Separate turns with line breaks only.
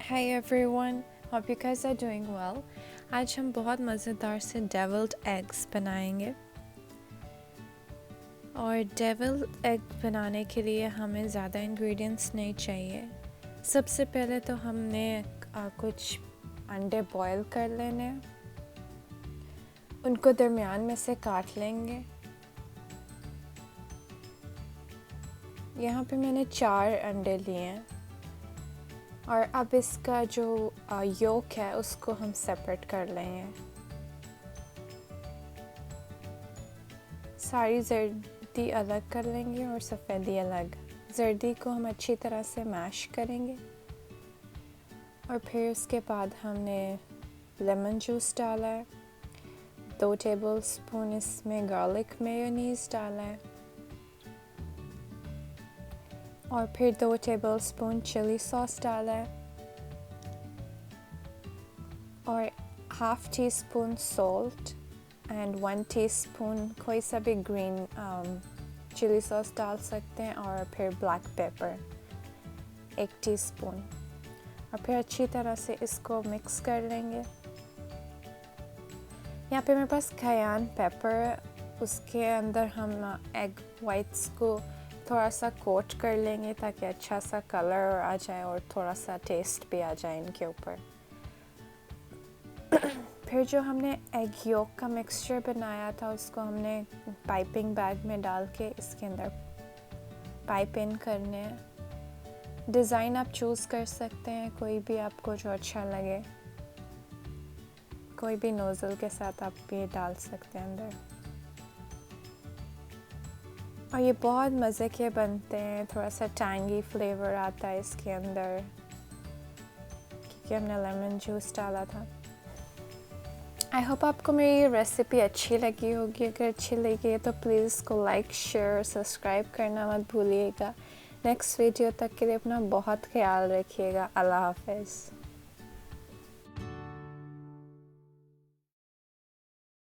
Hi everyone, hope you guys are doing well. आज हम बहुत मज़ेदार से डेविल्ड एग्स बनाएंगे और डेविल्ड एग बनाने के लिए हमें ज़्यादा इंग्रेडिएंट्स नहीं चाहिए। सबसे पहले तो हमने कुछ अंडे बॉईल कर लेने, उनको दरमियान में से काट लेंगे। यहाँ पे मैंने 4 अंडे लिए हैं और अब इसका जो योक है उसको हम सेपरेट कर लेंगे। सारी जर्दी अलग कर लेंगे और सफ़ेदी अलग। जर्दी को हम अच्छी तरह से मैश करेंगे और फिर उसके बाद हमने लेमन जूस डाला है, 2 टेबलस्पून इसमें गार्लिक मेयोनीज़ डाला है और फिर 2 टेबलस्पून चिली सॉस डाला है और half tea spoon salt and 1 teaspoon कोई सा भी ग्रीन चिली सॉस डाल सकते हैं और फिर ब्लैक पेपर 1 टीस्पून और फिर अच्छी तरह से इसको मिक्स कर लेंगे। यहाँ पे मेरे पास कायेन्न पेपर, उसके अंदर हम एग वाइट्स को थोड़ा सा कोट कर लेंगे ताकि अच्छा सा कलर आ जाए और थोड़ा सा टेस्ट भी आ जाए इनके ऊपर। फिर जो हमने एग योक का मिक्सचर बनाया था उसको हमने पाइपिंग बैग में डाल के इसके अंदर पाइप इन करने हैं। डिज़ाइन आप चूज़ कर सकते हैं, कोई भी आपको जो अच्छा लगे, कोई भी नोज़ल के साथ आप ये डाल सकते हैं अंदर। और ये बहुत मज़े के बनते हैं, थोड़ा सा टैंगी फ्लेवर आता है इसके अंदर क्योंकि हमने लेमन जूस डाला था। आई होप आपको मेरी रेसिपी अच्छी लगी होगी। अगर अच्छी लगी है तो प्लीज़ इसको लाइक, शेयर, सब्सक्राइब करना मत भूलिएगा। नेक्स्ट वीडियो तक के लिए अपना बहुत ख्याल रखिएगा। अल्लाह हाफ़िज़।